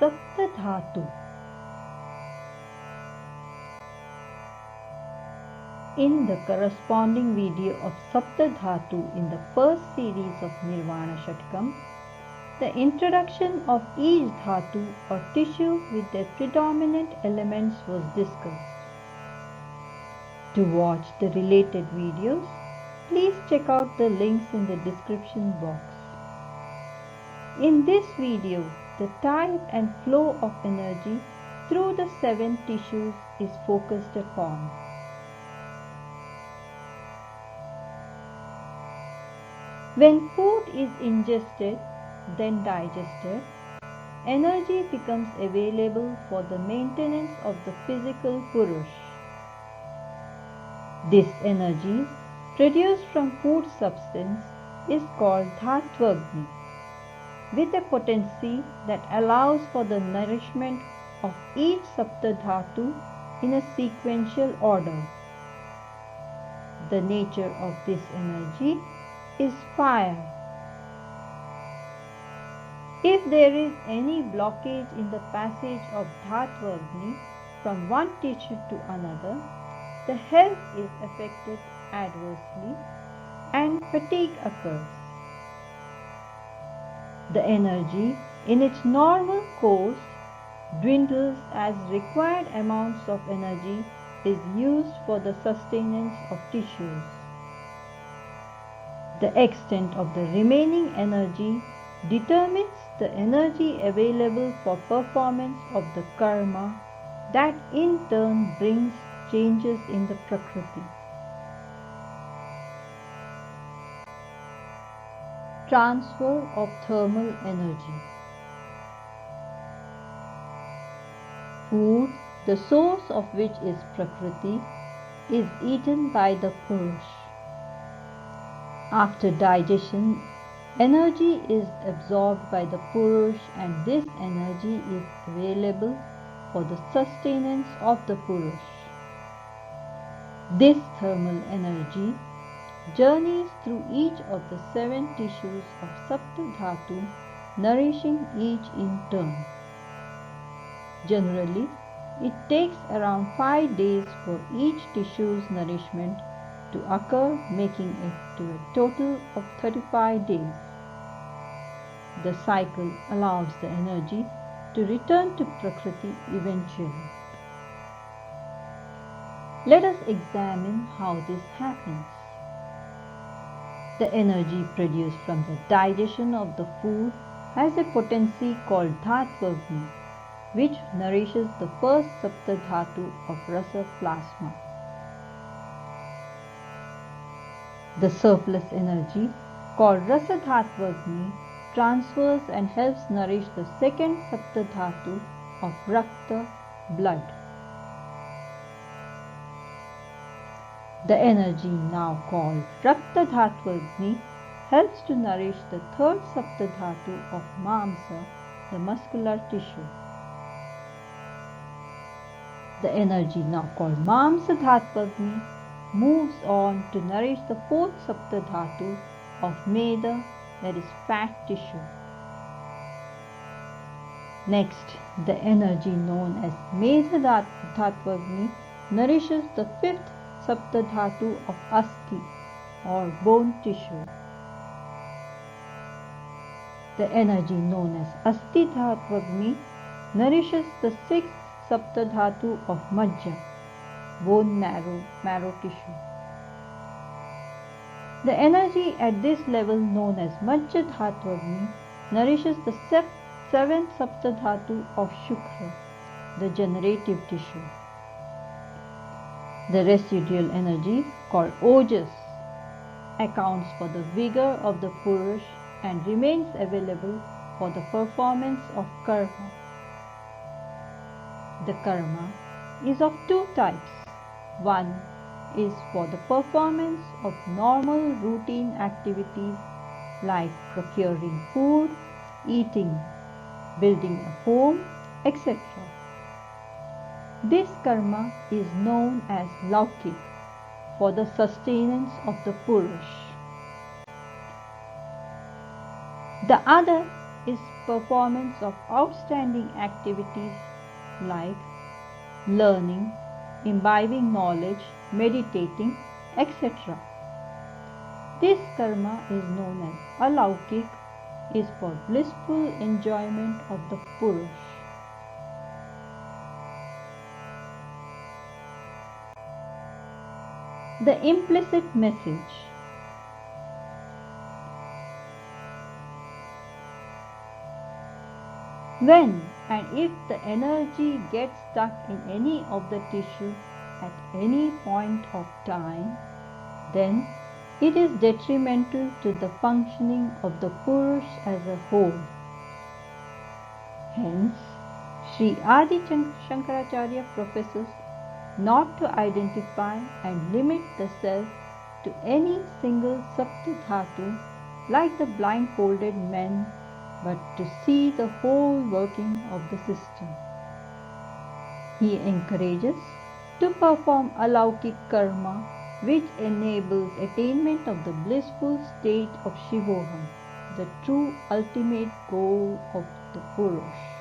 Saptadhatu. In the corresponding video of Saptadhatu in the first series of Nirvana Shatkam, the introduction of each dhatu or tissue with their predominant elements was discussed. To watch the related videos, please check out the links in the description box. In this video, the type and flow of energy through the 7 tissues is focused upon. When food is ingested, then digested, energy becomes available for the maintenance of the physical Purush. This energy, produced from food substance, is called Dhattvagni, with a potency that allows for the nourishment of each Saptadhatu in a sequential order. The nature of this energy is fire. If there is any blockage in the passage of Dhattvagni from one tissue to another, the health is affected adversely and fatigue occurs. The energy in its normal course dwindles as required amounts of energy is used for the sustenance of tissues. The extent of the remaining energy determines the energy available for performance of the karma that in turn brings changes in the Prakriti. Transfer of thermal energy. Food, the source of which is Prakriti, is eaten by the Purush. After digestion, energy is absorbed by the Purush and this energy is available for the sustenance of the Purush. This thermal energy journeys through each of the 7 tissues of Saptadhatu, nourishing each in turn. Generally, it takes around 5 days for each tissue's nourishment to occur, making it to a total of 35 days. The cycle allows the energy to return to Prakriti eventually. Let us examine how this happens. The energy produced from the digestion of the food has a potency called Dhattvagni, which nourishes the first Saptadhatu of Rasa plasma. The surplus energy, called Rasa Dhattvagni, transfers and helps nourish the second Saptadhatu of Rakta, blood. The energy now called Rakta Dhattvagni helps to nourish the third Saptadhatu of Mamsa, the muscular tissue. The energy now called Mamsa Dhattvagni moves on to nourish the fourth Saptadhatu of Meda, that is fat tissue. Next, the energy known as Medha Dhattvagni nourishes the fifth Saptadhatu of Asti or bone tissue. The energy known as Asti Dhattvagni nourishes the sixth Saptadhatu of Majja, bone marrow tissue. The energy at this level known as Majja Dhattvagni nourishes the seventh Saptadhatu of Shukra, the generative tissue. The residual energy, called Ojas, accounts for the vigor of the Purush and remains available for the performance of karma. The karma is of 2 types. One is for the performance of normal routine activities like procuring food, eating, building a home, etc. This karma is known as Laukik, for the sustenance of the Purush. The other is performance of outstanding activities like learning, imbibing knowledge, meditating, etc. This karma is known as alaukik, is for blissful enjoyment of the Purush. The implicit message. When and if the energy gets stuck in any of the tissue at any point of time, then it is detrimental to the functioning of the Purush as a whole. Hence, Sri Adi Shankaracharya professes not to identify and limit the self to any single Saptadhatu like the blindfolded men, but to see the whole working of the system. He encourages to perform alaukik karma, which enables attainment of the blissful state of Shivoham, the true ultimate goal of the Purush.